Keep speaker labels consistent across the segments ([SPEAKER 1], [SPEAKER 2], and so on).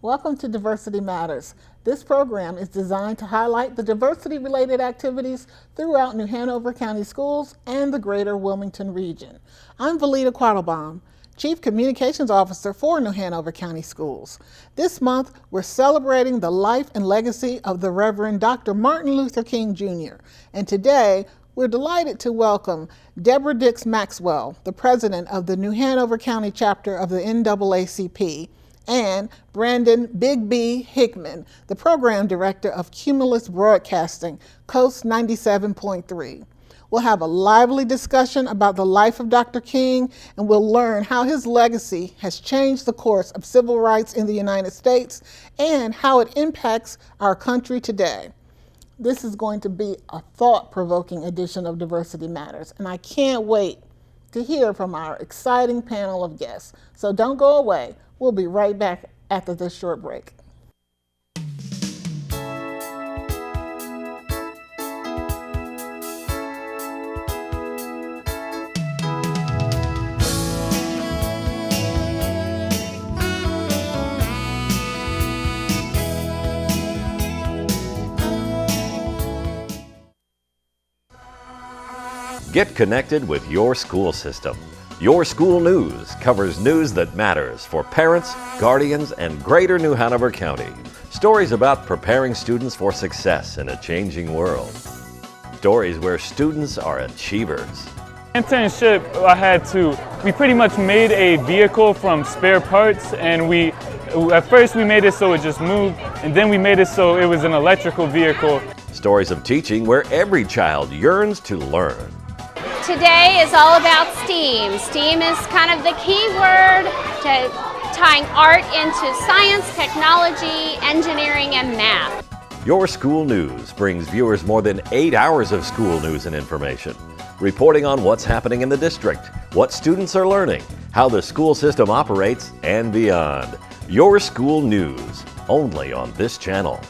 [SPEAKER 1] Welcome to Diversity Matters. This program is designed to highlight the diversity-related activities throughout New Hanover County Schools and the greater Wilmington region. I'm Valita Quattlebaum, Chief Communications Officer for New Hanover County Schools. This month, we're celebrating the life and legacy of the Reverend Dr. Martin Luther King Jr. And today, we're delighted to welcome Deborah Dix Maxwell, the president of the New Hanover County chapter of the NAACP, and Brandon Big B Hickman, the program director of Cumulus Broadcasting, Coast 97.3. We'll have a lively discussion about the life of Dr. King, and we'll learn how his legacy has changed the course of civil rights in the United States and how it impacts our country today. This is going to be a thought-provoking edition of Diversity Matters, and I can't wait to hear from our exciting panel of guests. So don't go away. We'll be right back after this short break.
[SPEAKER 2] Get connected with your school system. Your School News covers news that matters for parents, guardians, and greater New Hanover County. Stories about preparing students for success in a changing world. Stories where students are achievers.
[SPEAKER 3] Internship, we pretty much made a vehicle from spare parts, and at first we made it so it just moved, and then we made it so it was an electrical vehicle.
[SPEAKER 2] Stories of teaching where every child yearns to learn.
[SPEAKER 4] Today is all about STEAM. STEAM is kind of the key word to tying art into science, technology, engineering, and math.
[SPEAKER 2] Your School News brings viewers more than 8 hours of school news and information, reporting on what's happening in the district, what students are learning, how the school system operates, and beyond. Your School News, only on this channel.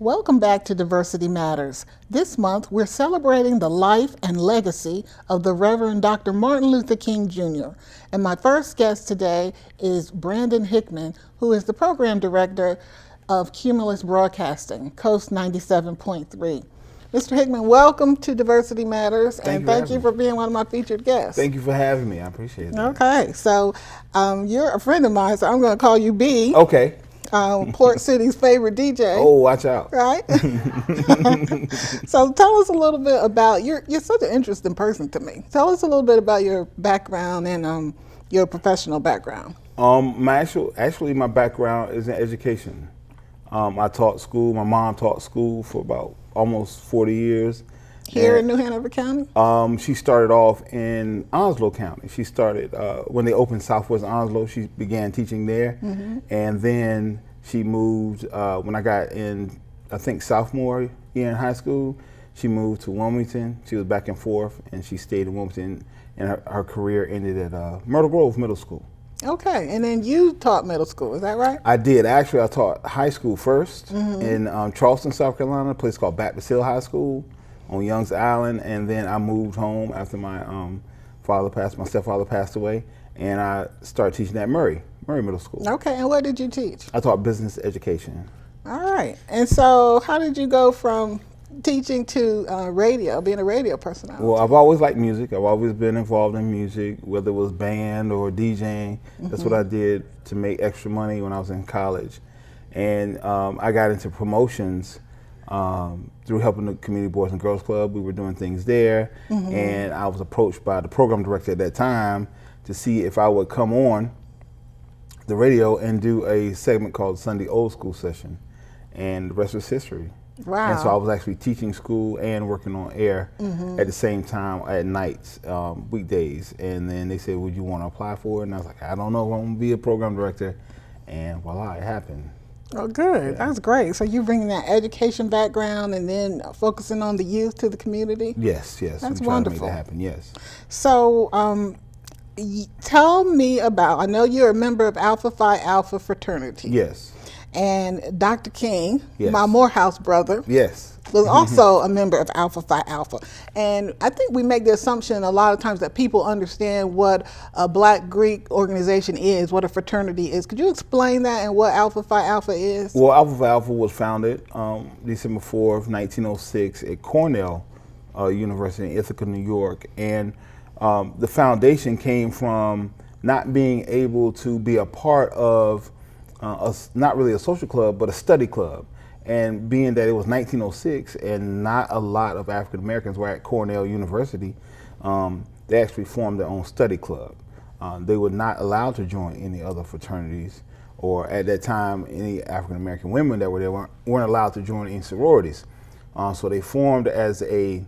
[SPEAKER 1] Welcome back to Diversity Matters. This month, we're celebrating the life and legacy of the Reverend Dr. Martin Luther King Jr. And my first guest today is Brandon Hickman, who is the program director of Cumulus Broadcasting, Coast 97.3. Mr. Hickman, welcome to Diversity Matters, and thank you for being one of my featured guests.
[SPEAKER 5] Thank you for having me. I appreciate it.
[SPEAKER 1] Okay, so you're a friend of mine, so I'm going to call you B.
[SPEAKER 5] Okay.
[SPEAKER 1] Port City's favorite DJ.
[SPEAKER 5] Oh, watch out.
[SPEAKER 1] Right? So tell us a little bit about, you're such an interesting person to me. Tell us a little bit about your background and your professional background.
[SPEAKER 5] My background is in education. I taught school. My mom taught school for about almost 40 years.
[SPEAKER 1] Here in New Hanover County?
[SPEAKER 5] She started off in Onslow County. She started, when they opened Southwest Onslow, she began teaching there. Mm-hmm. And then she moved, when I got in, I think, sophomore year in high school, she moved to Wilmington. She was back and forth, and she stayed in Wilmington, and her career ended at Myrtle Grove Middle School.
[SPEAKER 1] Okay, and then you taught middle school, is that right?
[SPEAKER 5] I did. Actually, I taught high school first in Charleston, South Carolina, a place called Baptist Hill High School on Young's Island, and then I moved home after my stepfather passed away, and I started teaching at Murray Middle School.
[SPEAKER 1] Okay, and what did you teach?
[SPEAKER 5] I taught business education.
[SPEAKER 1] All right, and so how did you go from teaching to radio, being a radio personality?
[SPEAKER 5] Well, I've always liked music. I've always been involved in music, whether it was band or DJing. That's what I did to make extra money when I was in college. And I got into promotions through helping the Community Boys and Girls Club. We were doing things there, and I was approached by the program director at that time to see if I would come on the radio and do a segment called Sunday Old School Session, and the rest was history.
[SPEAKER 1] Wow.
[SPEAKER 5] And so I was actually teaching school and working on air at the same time at nights, weekdays, and then they said, would you want to apply for it? And I was like, I don't know if I'm going to be a program director, and voila, it happened.
[SPEAKER 1] Oh, good. Yeah. That's great. So you bringing that education background and then focusing on the youth to the community?
[SPEAKER 5] Yes.
[SPEAKER 1] That's
[SPEAKER 5] we
[SPEAKER 1] wonderful.
[SPEAKER 5] To make that happen, yes.
[SPEAKER 1] So tell me about, I know you're a member of Alpha Phi Alpha Fraternity.
[SPEAKER 5] Yes.
[SPEAKER 1] And Dr. King,
[SPEAKER 5] Yes.
[SPEAKER 1] my Morehouse brother,
[SPEAKER 5] Yes.
[SPEAKER 1] was also a member of Alpha Phi Alpha. And I think we make the assumption a lot of times that people understand what a Black Greek organization is, what a fraternity is. Could you explain that and what Alpha Phi Alpha is?
[SPEAKER 5] Well, Alpha Phi Alpha was founded December 4th, 1906 at Cornell University in Ithaca, New York. And the foundation came from not being able to be a part of not really a social club, but a study club. And being that it was 1906 and not a lot of African Americans were at Cornell University, they actually formed their own study club. They were not allowed to join any other fraternities, or at that time, any African American women that were there weren't allowed to join any sororities. So they formed as a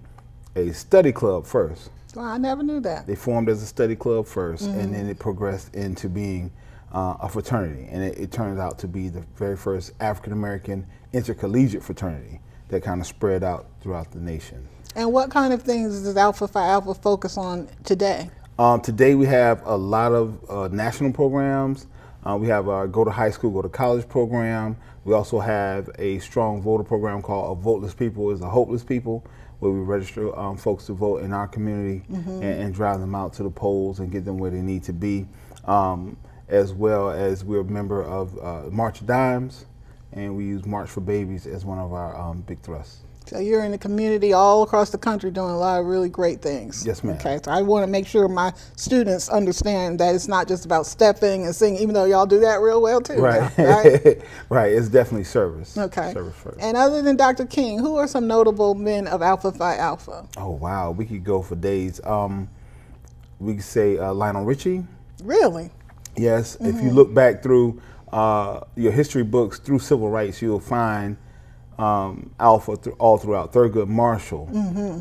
[SPEAKER 5] study club first.
[SPEAKER 1] Well, I never knew that.
[SPEAKER 5] They formed as a study club first, and then it progressed into being a fraternity. And it turns out to be the very first African American intercollegiate fraternity that kind of spread out throughout the nation.
[SPEAKER 1] And what kind of things does Alpha Phi Alpha focus on today?
[SPEAKER 5] Today we have a lot of national programs. We have our Go to High School, Go to College program. We also have a strong voter program called A Voteless People is a Hopeless People, where we register folks to vote in our community and drive them out to the polls and get them where they need to be. As well as we're a member of March of Dimes, and we use March for Babies as one of our big thrusts.
[SPEAKER 1] So you're in the community all across the country doing a lot of really great things.
[SPEAKER 5] Yes, ma'am.
[SPEAKER 1] Okay, so I want to make sure my students understand that it's not just about stepping and singing, even though y'all do that real well too.
[SPEAKER 5] Right,
[SPEAKER 1] now, right?
[SPEAKER 5] right. It's definitely service.
[SPEAKER 1] Okay.
[SPEAKER 5] Service first.
[SPEAKER 1] And other than Dr. King, who are some notable men of Alpha Phi Alpha?
[SPEAKER 5] Oh wow, we could go for days. We could say Lionel Richie.
[SPEAKER 1] Really?
[SPEAKER 5] Yes. If you look back through your history books through civil rights, you'll find Alpha all throughout. Thurgood Marshall.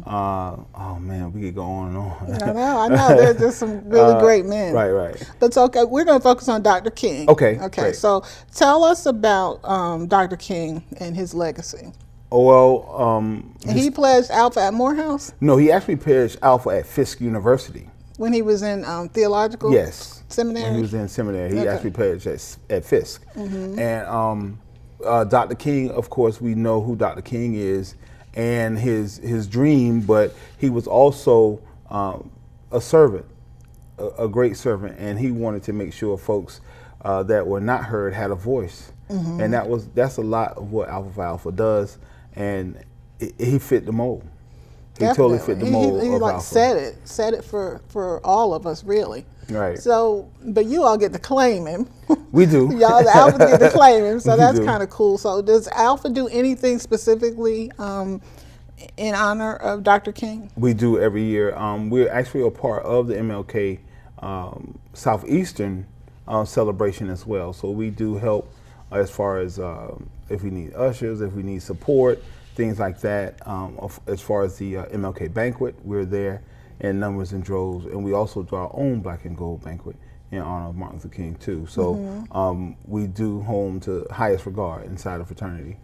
[SPEAKER 5] Oh man, we could go on and on.
[SPEAKER 1] I know. There's just some really great men.
[SPEAKER 5] Right.
[SPEAKER 1] But it's okay. We're going to focus on Dr. King.
[SPEAKER 5] Okay.
[SPEAKER 1] Okay.
[SPEAKER 5] Great.
[SPEAKER 1] So tell us about Dr. King and his legacy.
[SPEAKER 5] Oh well.
[SPEAKER 1] And he pledged Alpha at Morehouse?
[SPEAKER 5] No, he actually pledged Alpha at Fisk University.
[SPEAKER 1] When he was in theological seminary?
[SPEAKER 5] When he was in seminary, he actually pledged at Fisk. And Dr. King, of course, we know who Dr. King is and his dream, but he was also a servant, a great servant, and he wanted to make sure folks that were not heard had a voice. And that's a lot of what Alpha Phi Alpha does, and he fit the mold. He
[SPEAKER 1] Definitely.
[SPEAKER 5] totally fit the mold.
[SPEAKER 1] He
[SPEAKER 5] of
[SPEAKER 1] like
[SPEAKER 5] Alpha.
[SPEAKER 1] said it for all of us, really.
[SPEAKER 5] Right.
[SPEAKER 1] So, but you all get to claim him.
[SPEAKER 5] We do.
[SPEAKER 1] Y'all, the Alpha get to claim him, so
[SPEAKER 5] We
[SPEAKER 1] that's
[SPEAKER 5] do.
[SPEAKER 1] kind of cool. So, does Alpha do anything specifically in honor of Dr. King?
[SPEAKER 5] We do every year. We're actually a part of the MLK Southeastern celebration as well. So we do help as far as if we need ushers, if we need support, things like that. As far as the MLK banquet, we're there in numbers and droves, and we also do our own Black and Gold banquet in honor of Martin Luther King too. So we do home to highest regard inside a fraternity.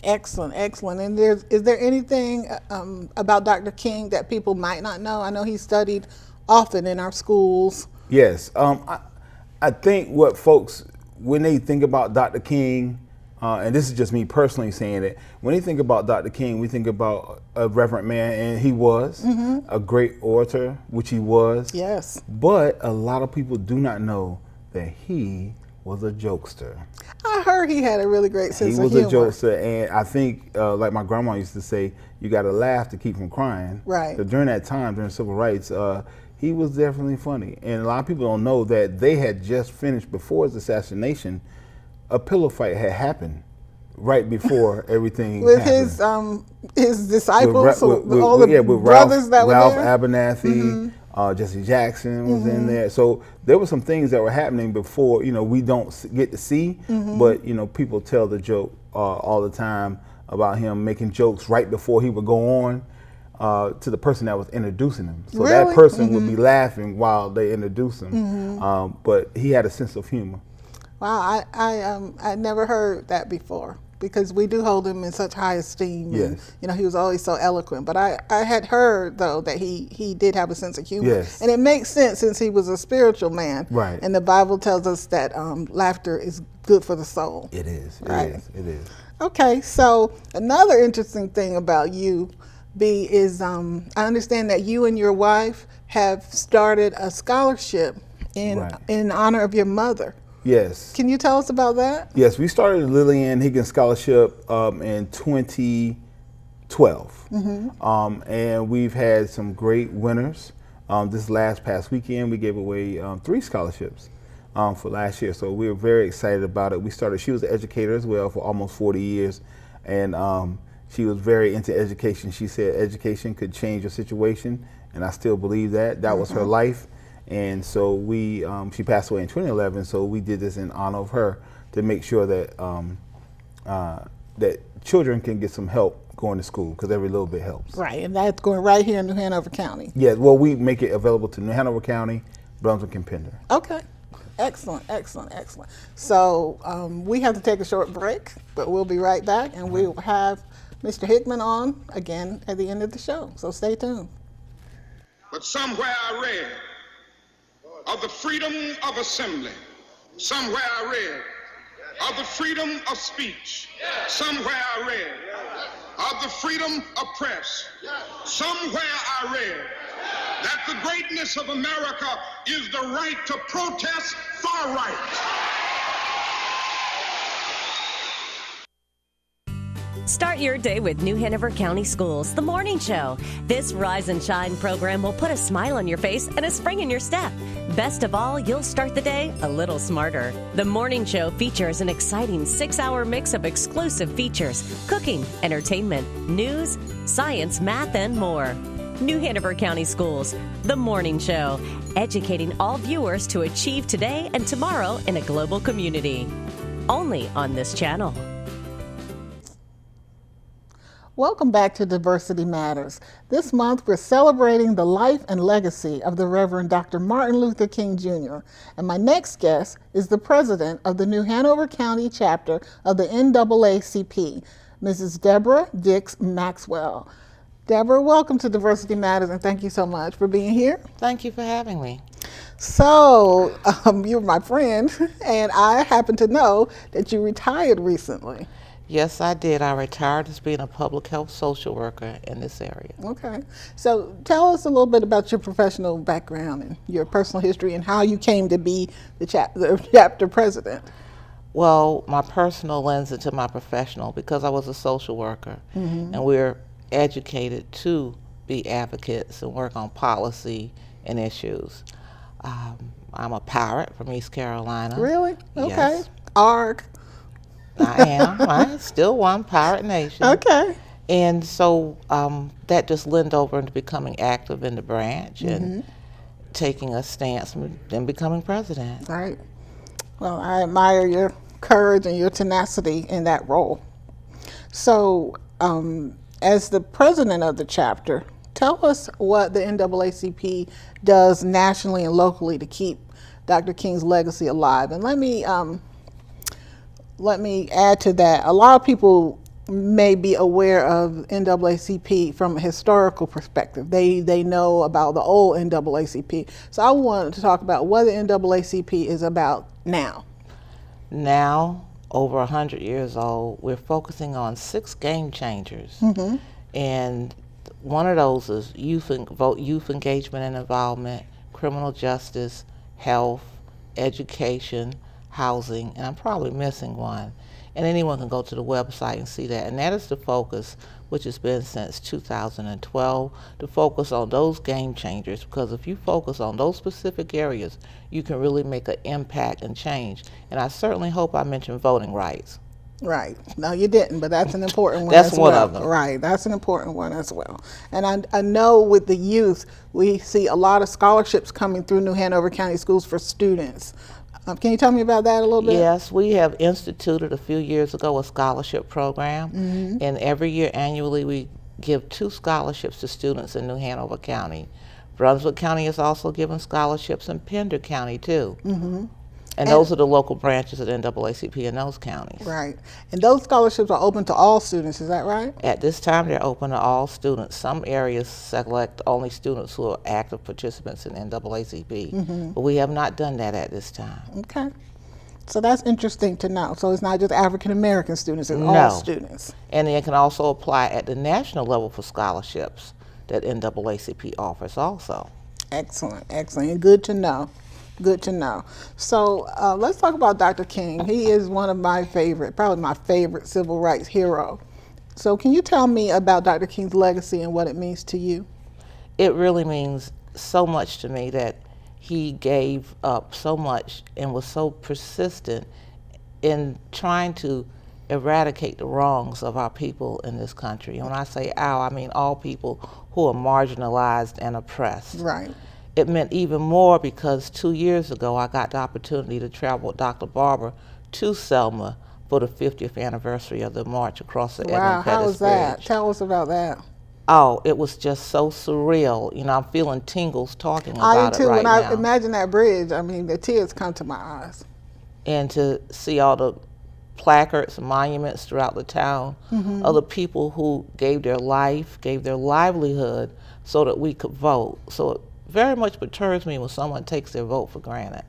[SPEAKER 1] Excellent, excellent. And is there anything about Dr. King that people might not know? I know he studied often in our schools.
[SPEAKER 5] Yes, I think what folks, when they think about Dr. King, and this is just me personally saying it, when they think about Dr. King, we think about a reverend man, and he was a great orator, which he was.
[SPEAKER 1] Yes.
[SPEAKER 5] But a lot of people do not know that he was a jokester.
[SPEAKER 1] I heard he had a really great sense of humor.
[SPEAKER 5] He was a jokester, and I think, like my grandma used to say, you got to laugh to keep from crying.
[SPEAKER 1] Right.
[SPEAKER 5] So during that time, during civil rights, he was definitely funny. And a lot of people don't know that they had just finished, before his assassination, a pillow fight had happened right before everything
[SPEAKER 1] with
[SPEAKER 5] happened.
[SPEAKER 1] his disciples,
[SPEAKER 5] with
[SPEAKER 1] all the brothers that were
[SPEAKER 5] Ralph
[SPEAKER 1] there?
[SPEAKER 5] Abernathy, Jesse Jackson was in there. So there were some things that were happening before, we don't get to see, but, people tell the joke all the time about him making jokes right before he would go on to the person that was introducing him. So
[SPEAKER 1] Really?
[SPEAKER 5] that person would be laughing while they introduced him. But he had a sense of humor.
[SPEAKER 1] Wow, I never heard that before. because we do hold him in such high esteem.
[SPEAKER 5] Yes.
[SPEAKER 1] And, you know, he was always so eloquent. But I had heard, though, that he did have a sense of humor.
[SPEAKER 5] Yes.
[SPEAKER 1] And it makes sense since he was a spiritual man.
[SPEAKER 5] Right.
[SPEAKER 1] And the Bible tells us that laughter is good for the soul.
[SPEAKER 5] It is.
[SPEAKER 1] Right.
[SPEAKER 5] It is.
[SPEAKER 1] Okay, so another interesting thing about you, B, is I understand that you and your wife have started a scholarship in honor of your mother.
[SPEAKER 5] Yes.
[SPEAKER 1] Can you tell us about that?
[SPEAKER 5] Yes, we started the Lillian Higgins Scholarship in 2012. And we've had some great winners. This past weekend, we gave away 3 scholarships for last year. So we were very excited about it. She was an educator as well for almost 40 years. And she was very into education. She said education could change your situation. And I still believe that. That was her life. And so she passed away in 2011, so we did this in honor of her to make sure that that children can get some help going to school, because every little bit helps.
[SPEAKER 1] Right, and that's going right here in New Hanover County.
[SPEAKER 5] Yeah, well, we make it available to New Hanover County, Brunswick, and Pender.
[SPEAKER 1] Okay, excellent, excellent, excellent. So we have to take a short break, but we'll be right back, and we will have Mr. Hickman on again at the end of the show, so stay tuned.
[SPEAKER 6] But somewhere I read of the freedom of assembly. Somewhere I read of the freedom of speech. Somewhere I read of the freedom of press. Somewhere I read that the greatness of America is the right to protest far right.
[SPEAKER 7] Start your day with New Hanover County Schools, The Morning Show. This Rise and Shine program will put a smile on your face and a spring in your step. Best of all, you'll start the day a little smarter. The Morning Show features an exciting 6-hour mix of exclusive features, cooking, entertainment, news, science, math, and more. New Hanover County Schools, The Morning Show, educating all viewers to achieve today and tomorrow in a global community. Only on this channel.
[SPEAKER 1] Welcome back to Diversity Matters. This month we're celebrating the life and legacy of the Reverend Dr. Martin Luther King Jr. And my next guest is the president of the New Hanover County chapter of the NAACP, Mrs. Deborah Dix Maxwell. Deborah, welcome to Diversity Matters, and thank you so much for being here.
[SPEAKER 8] Thank you for having me.
[SPEAKER 1] So, you're my friend, and I happen to know that you retired recently.
[SPEAKER 8] Yes, I did. I retired as being a public health social worker in this area.
[SPEAKER 1] Okay. So tell us a little bit about your professional background and your personal history and how you came to be the chapter president.
[SPEAKER 8] Well, my personal lends into my professional because I was a social worker, and we're educated to be advocates and work on policy and issues. I'm a pirate from East Carolina.
[SPEAKER 1] Really? Okay.
[SPEAKER 8] Yes.
[SPEAKER 1] ARG.
[SPEAKER 8] I am. I still one pirate nation.
[SPEAKER 1] Okay.
[SPEAKER 8] And so that just lent over into becoming active in the branch and taking a stance and becoming president.
[SPEAKER 1] Right. Well, I admire your courage and your tenacity in that role. So, as the president of the chapter, tell us what the NAACP does nationally and locally to keep Dr. King's legacy alive. And let me add to that. A lot of people may be aware of NAACP from a historical perspective. They know about the old NAACP. So I wanted to talk about what the NAACP is about now.
[SPEAKER 8] Now, over 100 years old, we're focusing on 6 game changers. And one of those is youth engagement and involvement, criminal justice, health, education, housing, and I'm probably missing one. And anyone can go to the website and see that. And that is the focus, which has been since 2012, to focus on those game changers, because if you focus on those specific areas, you can really make an impact and change. And I certainly hope I mentioned voting rights.
[SPEAKER 1] Right. No, you didn't, but that's an important one
[SPEAKER 8] That's
[SPEAKER 1] as
[SPEAKER 8] one
[SPEAKER 1] well.
[SPEAKER 8] of them.
[SPEAKER 1] Right. That's an important one as well. And I know with the youth, we see a lot of scholarships coming through New Hanover County Schools for students. Can you tell me about that a little bit?
[SPEAKER 8] Yes, we have instituted a few years ago a scholarship program, and every year annually we give 2 scholarships to students in New Hanover County. Brunswick County is also giving scholarships in Pender County too. And those are the local branches of the NAACP in those counties.
[SPEAKER 1] Right. And those scholarships are open to all students, is that right?
[SPEAKER 8] At this time, they're open to all students. Some areas select only students who are active participants in NAACP, but we have not done that at this time.
[SPEAKER 1] Okay. So that's interesting to know. So it's not just African American students, it's all students.
[SPEAKER 8] And they can also apply at the national level for scholarships that NAACP offers also.
[SPEAKER 1] Excellent, excellent, and good to know. Good to know. So let's talk about Dr. King. He is one of my favorite, probably my favorite civil rights hero. So can you tell me about Dr. King's legacy and what it means to you?
[SPEAKER 8] It really means so much to me that he gave up so much and was so persistent in trying to eradicate the wrongs of our people in this country. And when I say our, I mean all people who are marginalized and oppressed.
[SPEAKER 1] Right.
[SPEAKER 8] It meant even more because 2 years ago I got the opportunity to travel with Dr. Barber to Selma for the 50th anniversary of the march across the Edmund Pettus Bridge.
[SPEAKER 1] Wow, how was that? Tell us about that.
[SPEAKER 8] Oh, it was just so surreal. You know, I'm feeling tingles talking about
[SPEAKER 1] I do too.
[SPEAKER 8] it right
[SPEAKER 1] when
[SPEAKER 8] now.
[SPEAKER 1] I imagine that bridge, I mean, the tears come to my eyes.
[SPEAKER 8] And to see all the placards and monuments throughout the town of the people who gave their life, gave their livelihood so that we could vote. So it very much perturbs me when someone takes their vote for granted.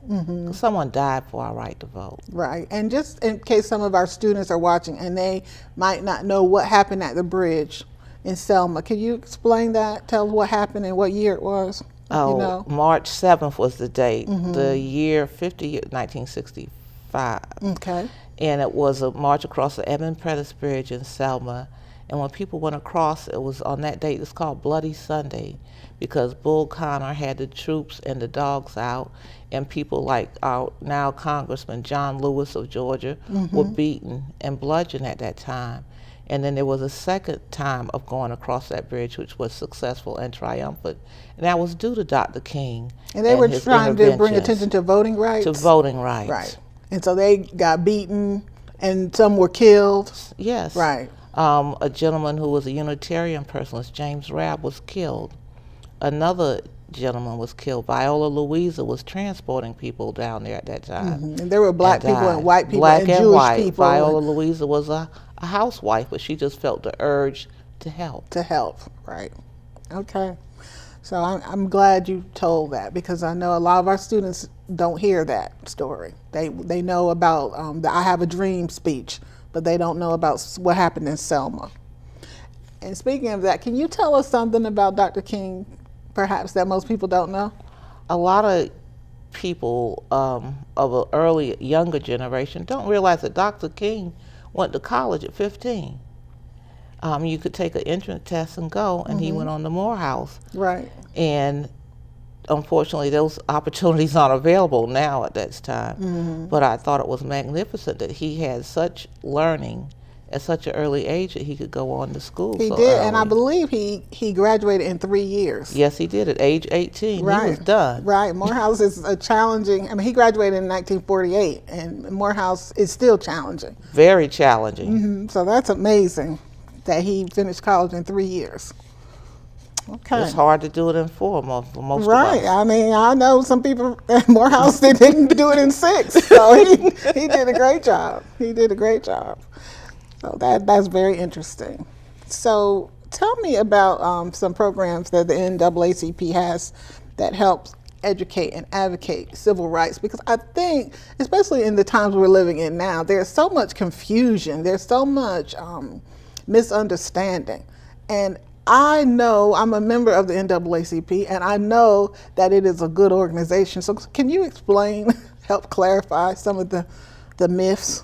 [SPEAKER 8] Someone died for our right to vote.
[SPEAKER 1] Right. And just in case some of our students are watching and they might not know what happened at the bridge in Selma, can you explain that? Tell us what happened and what year it was.
[SPEAKER 8] Oh,
[SPEAKER 1] you know?
[SPEAKER 8] March 7th was the date, the year 1965.
[SPEAKER 1] Okay.
[SPEAKER 8] And it was a march across the Edmund Pettus Bridge in Selma. And when people went across, it was on that date, it's called Bloody Sunday, because Bull Connor had the troops and the dogs out, and people like our now Congressman John Lewis of Georgia were beaten and bludgeoned at that time. And then there was a second time of going across that bridge, which was successful and triumphant. And that was due to Dr. King.
[SPEAKER 1] And they were trying to bring attention to voting rights?
[SPEAKER 8] To voting rights.
[SPEAKER 1] Right. And so they got beaten and some were killed?
[SPEAKER 8] Yes.
[SPEAKER 1] Right.
[SPEAKER 8] A gentleman who was a Unitarian personalist, James Rabb, was killed. Another gentleman was killed. Viola Louisa was transporting people down there at that time.
[SPEAKER 1] And there were black people and white people
[SPEAKER 8] black
[SPEAKER 1] and
[SPEAKER 8] and
[SPEAKER 1] Jewish
[SPEAKER 8] white.
[SPEAKER 1] people.
[SPEAKER 8] Viola Louisa was a housewife, but she just felt the urge to help.
[SPEAKER 1] To help, right. Okay. So I'm glad you told that, because I know a lot of our students don't hear that story. They know about the I Have a Dream speech, but they don't know about what happened in Selma. And speaking of that, can you tell us something about Dr. King, perhaps, that most people don't know?
[SPEAKER 8] A lot of people of an early, younger generation don't realize that Dr. King went to college at 15. You could take an entrance test and go, and he went on to Morehouse.
[SPEAKER 1] Right.
[SPEAKER 8] And unfortunately, those opportunities aren't available now at that time. But I thought it was magnificent that he had such learning at such an early age that he could go on to school.
[SPEAKER 1] He
[SPEAKER 8] so
[SPEAKER 1] did,
[SPEAKER 8] early.
[SPEAKER 1] and I believe he graduated in 3 years.
[SPEAKER 8] Yes, he did. At age 18,
[SPEAKER 1] right.
[SPEAKER 8] he was done.
[SPEAKER 1] Right. Morehouse is a challenging, I mean, he graduated in 1948, and Morehouse is still challenging.
[SPEAKER 8] Very challenging.
[SPEAKER 1] So that's amazing that he finished college in 3 years. Okay.
[SPEAKER 8] It's hard to do it in 4 months for most
[SPEAKER 1] Right.
[SPEAKER 8] of us.
[SPEAKER 1] I mean, I know some people at Morehouse they didn't do it in 6. So he did a great job. He did a great job. So that's very interesting. So tell me about some programs that the NAACP has that helps educate and advocate civil rights, because I think, especially in the times we're living in now, there's so much confusion, there's so much misunderstanding. And I know, I'm a member of the NAACP, and I know that it is a good organization. So can you explain, help clarify some of the myths?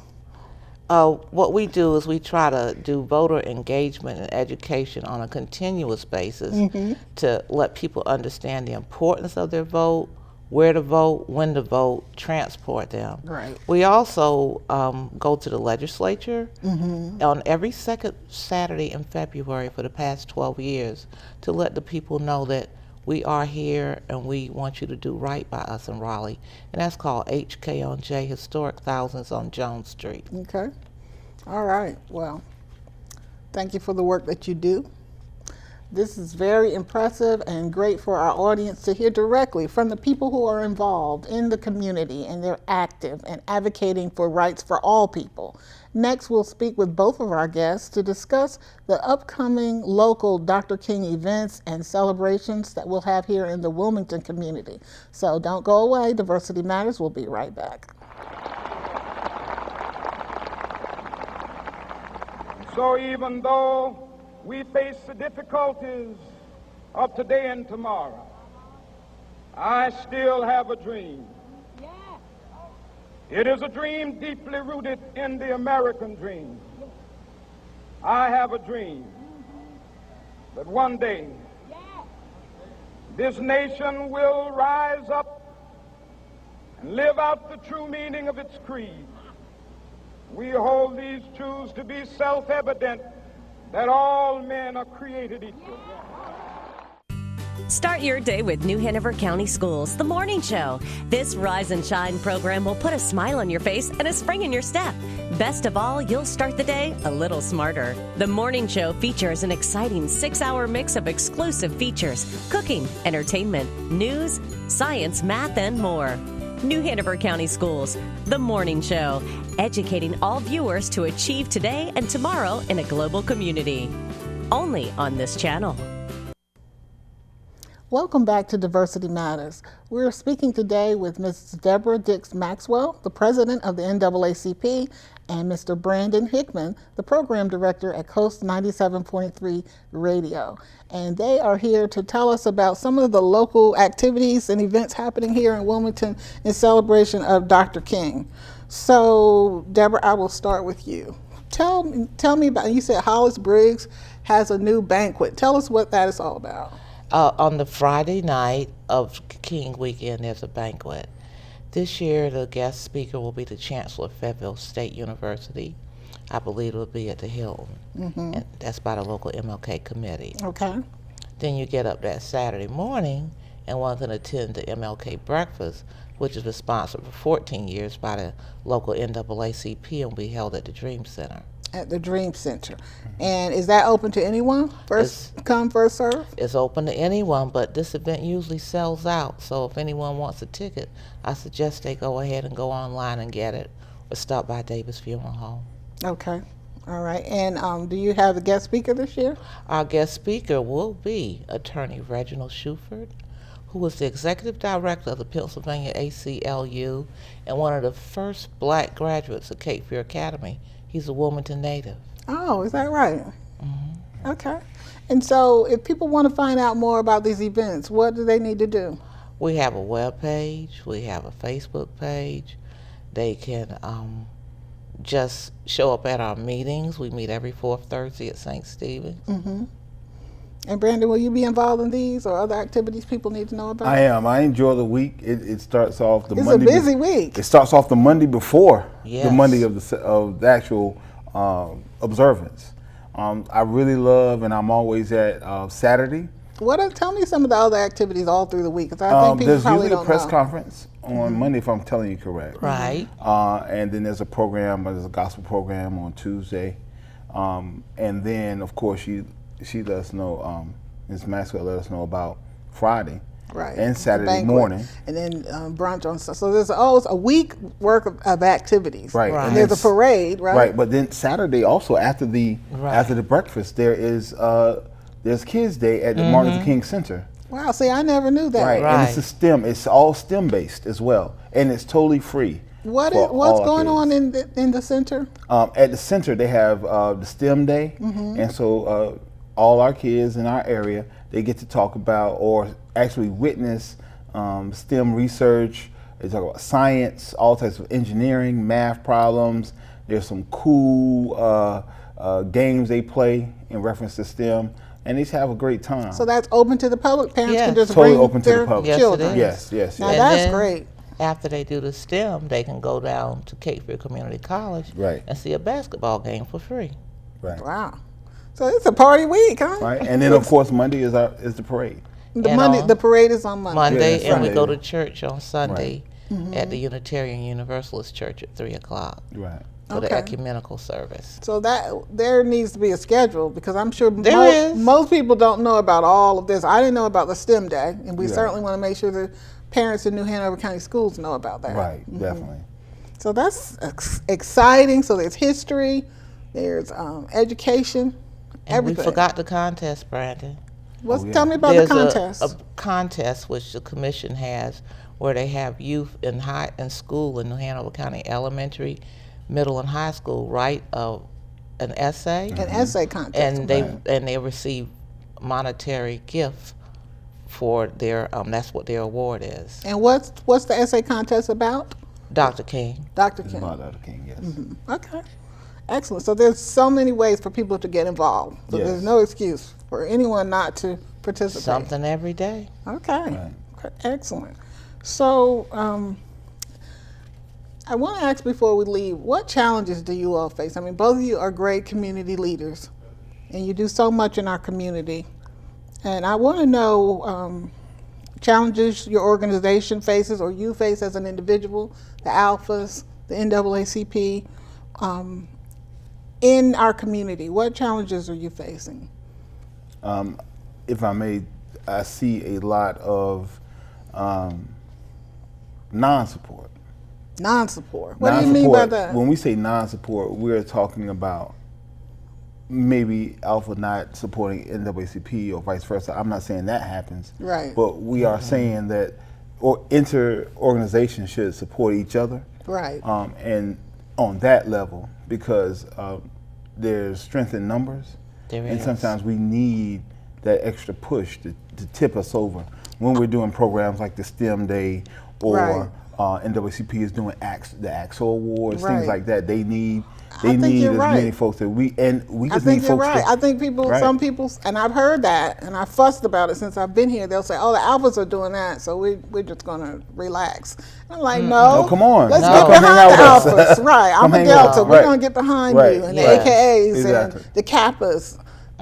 [SPEAKER 8] What we do is we try to do voter engagement and education on a continuous basis to let people understand the importance of their vote, where to vote, when to vote, transport them.
[SPEAKER 1] Right.
[SPEAKER 8] We also go to the legislature on every second Saturday in February for the past 12 years to let the people know that we are here and we want you to do right by us in Raleigh. And that's called HK&J, Historic Thousands on Jones Street.
[SPEAKER 1] Okay. All right. Well, thank you for the work that you do. This is very impressive and great for our audience to hear directly from the people who are involved in the community, and they're active and advocating for rights for all people. Next, we'll speak with both of our guests to discuss the upcoming local Dr. King events and celebrations that we'll have here in the Wilmington community. So don't go away. Diversity Matters. We'll be right back.
[SPEAKER 9] So even though we face the difficulties of today and tomorrow, I still have a dream. It is a dream deeply rooted in the American dream. I have a dream that one day this nation will rise up and live out the true meaning of its creed. We hold these truths to be self-evident, that all men are created equal.
[SPEAKER 7] Start your day with New Hanover County Schools, the morning show. This Rise and Shine program will put a smile on your face and a spring in your step. Best of all, you'll start the day a little smarter. The morning show features an exciting 6-hour mix of exclusive features, cooking, entertainment, news, science, math, and more. New Hanover County Schools, the morning show, educating all viewers to achieve today and tomorrow in a global community. Only on this channel.
[SPEAKER 1] Welcome back to Diversity Matters. We're speaking today with Mrs. Deborah Dix Maxwell, the president of the NAACP, and Mr. Brandon Hickman, the program director at Coast 97.3 Radio. And they are here to tell us about some of the local activities and events happening here in Wilmington in celebration of Dr. King. So, Deborah, I will start with you. Tell me about, you said Hollis Briggs has a new banquet. Tell us what that is all about.
[SPEAKER 8] On the Friday night of King Weekend, there's a banquet. This year, the guest speaker will be the Chancellor of Fayetteville State University. I believe it will be at the Hilton. And that's by the local MLK committee.
[SPEAKER 1] Okay.
[SPEAKER 8] Then you get up that Saturday morning and one can attend the MLK breakfast, which has been sponsored for 14 years by the local NAACP and will be held at the Dream Center.
[SPEAKER 1] At the Dream Center. And is that open to anyone? First come, first serve?
[SPEAKER 8] It's open to anyone, but this event usually sells out. So if anyone wants a ticket, I suggest they go ahead and go online and get it, or stop by Davis Funeral Home.
[SPEAKER 1] Okay. All right. And do you have a guest speaker this year?
[SPEAKER 8] Our guest speaker will be Attorney Reginald Shuford, who was the executive director of the Pennsylvania ACLU and one of the first black graduates of Cape Fear Academy. He's a Wilmington native.
[SPEAKER 1] Oh, is that right? Okay. And so if people want to find out more about these events, what do they need to do?
[SPEAKER 8] We have a web page. We have a Facebook page. They can just show up at our meetings. We meet every fourth Thursday at St. Stephen's.
[SPEAKER 1] And Brandon, will you be involved in these or other activities people need to know about?
[SPEAKER 5] I am. I enjoy the week. It starts off the Monday.
[SPEAKER 1] It's a busy week.
[SPEAKER 5] It starts off the Monday before
[SPEAKER 8] Yes.
[SPEAKER 5] the Monday of the actual observance. I really love, and I'm always at Saturday.
[SPEAKER 1] Tell me some of the other activities all through the week, because I think people
[SPEAKER 5] there's
[SPEAKER 1] probably
[SPEAKER 5] usually
[SPEAKER 1] don't
[SPEAKER 5] a press
[SPEAKER 1] know.
[SPEAKER 5] conference on Monday, if I'm telling you correct.
[SPEAKER 8] Right.
[SPEAKER 5] And then there's a program, there's a gospel program on Tuesday. And then, of course, she let us know, Ms. Maxwell let us know about Friday.
[SPEAKER 1] Right.
[SPEAKER 5] And Saturday
[SPEAKER 1] banquet,
[SPEAKER 5] morning.
[SPEAKER 1] And then brunch on Sunday. So there's always a week worth of activities.
[SPEAKER 5] Right.
[SPEAKER 8] Right.
[SPEAKER 1] And there's a parade, right?
[SPEAKER 5] Right, but then Saturday also after the breakfast there's Kids Day at the Martin Luther King Center.
[SPEAKER 1] Wow, see, I never knew that.
[SPEAKER 5] Right. And it's a STEM. It's all STEM based as well, and it's totally free.
[SPEAKER 1] What's
[SPEAKER 5] for all
[SPEAKER 1] going on
[SPEAKER 5] kids.
[SPEAKER 1] in the center?
[SPEAKER 5] At the center, they have the STEM Day, and so all our kids in our area, they get to talk about or actually witness STEM research. They talk about science, all types of engineering, math problems. There's some cool games they play in reference to STEM, and they just have a great time.
[SPEAKER 1] So that's open to the public? Parents
[SPEAKER 8] Yes.
[SPEAKER 1] can just
[SPEAKER 5] Totally
[SPEAKER 1] bring
[SPEAKER 5] open to
[SPEAKER 1] their
[SPEAKER 5] the public.
[SPEAKER 8] Yes,
[SPEAKER 1] children?
[SPEAKER 8] it is.
[SPEAKER 5] Yes.
[SPEAKER 1] Now
[SPEAKER 8] And
[SPEAKER 1] that's
[SPEAKER 8] then
[SPEAKER 1] great.
[SPEAKER 8] After they do the STEM, they can go down to Cape Fear Community College
[SPEAKER 5] Right.
[SPEAKER 8] and see a basketball game for free.
[SPEAKER 5] Right.
[SPEAKER 1] Wow. So it's a party week, huh?
[SPEAKER 5] Right, and then of course Monday is the parade.
[SPEAKER 1] The parade is on Monday.
[SPEAKER 8] Monday,
[SPEAKER 5] Yeah,
[SPEAKER 8] and we
[SPEAKER 5] Sunday.
[SPEAKER 8] go to church on Sunday at the Unitarian Universalist Church at 3 o'clock.
[SPEAKER 5] Right.
[SPEAKER 8] for the ecumenical service.
[SPEAKER 1] So that there needs to be a schedule, because I'm sure
[SPEAKER 8] There is.
[SPEAKER 1] most people don't know about all of this. I didn't know about the STEM Day, and we certainly want to make sure the parents in New Hanover County Schools know about that.
[SPEAKER 5] Right, definitely.
[SPEAKER 1] So that's exciting. So there's history, there's education,
[SPEAKER 8] And
[SPEAKER 1] everything.
[SPEAKER 8] we forgot the contest, Brandon.
[SPEAKER 1] Tell me about
[SPEAKER 8] There's
[SPEAKER 1] the contest.
[SPEAKER 8] a contest which the commission has where they have youth in school in New Hanover County Elementary, middle, and high school write an essay.
[SPEAKER 1] An essay contest.
[SPEAKER 8] And they receive monetary gifts for their that's what their award is.
[SPEAKER 1] And what's the essay contest about?
[SPEAKER 8] Dr. King.
[SPEAKER 1] Dr. King.
[SPEAKER 5] About Dr. King, yes.
[SPEAKER 1] Okay. Excellent. So there's so many ways for people to get involved. So there's no excuse for anyone not to participate.
[SPEAKER 8] Something every day.
[SPEAKER 1] Okay. Excellent. So I want to ask before we leave, what challenges do you all face? I mean, both of you are great community leaders, and you do so much in our community. And I want to know challenges your organization faces or you face as an individual, the Alphas, the NAACP, in our community. What challenges are you facing?
[SPEAKER 5] If I may, I see a lot of non-support.
[SPEAKER 1] Non-support. What do you mean by that?
[SPEAKER 5] When we say non-support, we're talking about maybe Alpha not supporting NAACP or vice versa. I'm not saying that happens.
[SPEAKER 1] Right.
[SPEAKER 5] But we are saying that inter-organizations should support each other.
[SPEAKER 1] Right.
[SPEAKER 5] And on that level, because there's strength in numbers. And sometimes we need that extra push to tip us over. When we're doing programs like the STEM Day or NAACP is doing the AXO Awards, things like that, they need as many folks that we just need folks.
[SPEAKER 1] I think some people, and I've heard that, and I fussed about it since I've been here. They'll say, "Oh, the Alphas are doing that, so we're just gonna relax." I'm like, no,
[SPEAKER 5] come on,
[SPEAKER 1] let's get behind the Alphas, right? I'm a Delta. We're gonna get behind you, and the AKAs and the Kappas.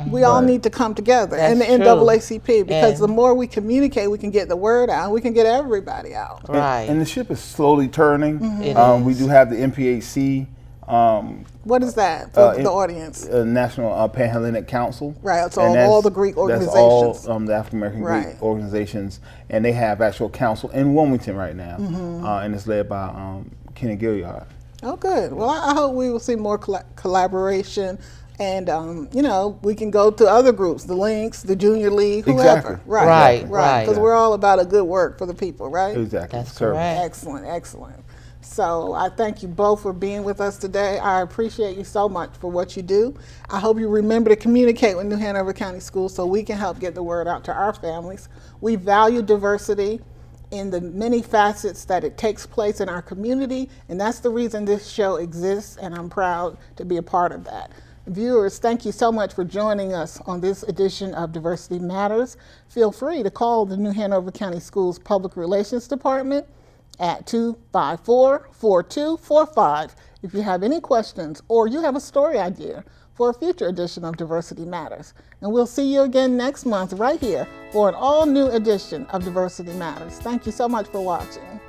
[SPEAKER 1] We all need to come together, and the NAACP, because the more we communicate, we can get the word out, and we can get everybody out.
[SPEAKER 8] Right.
[SPEAKER 5] And the ship is slowly turning. We do have the MPHC.
[SPEAKER 1] What is that for the audience?
[SPEAKER 5] National Pan-Hellenic Council.
[SPEAKER 1] Right, so all the Greek organizations.
[SPEAKER 5] That's all the African-American Greek organizations, and they have actual council in Wilmington right now, and it's led by Kenny Gilliard.
[SPEAKER 1] Oh, good. Well, I hope we will see more collaboration. And, we can go to other groups, the Links, the Junior League, whoever.
[SPEAKER 5] Exactly.
[SPEAKER 1] Right. Because we're all about a good work for the people, right?
[SPEAKER 5] Exactly.
[SPEAKER 8] That's correct.
[SPEAKER 1] Excellent. So I thank you both for being with us today. I appreciate you so much for what you do. I hope you remember to communicate with New Hanover County Schools so we can help get the word out to our families. We value diversity in the many facets that it takes place in our community, and that's the reason this show exists, and I'm proud to be a part of that. Viewers, thank you so much for joining us on this edition of Diversity Matters. Feel free to call the New Hanover County Schools Public Relations Department at 254-4245 if you have any questions or you have a story idea for a future edition of Diversity Matters. And we'll see you again next month right here for an all-new edition of Diversity Matters. Thank you so much for watching.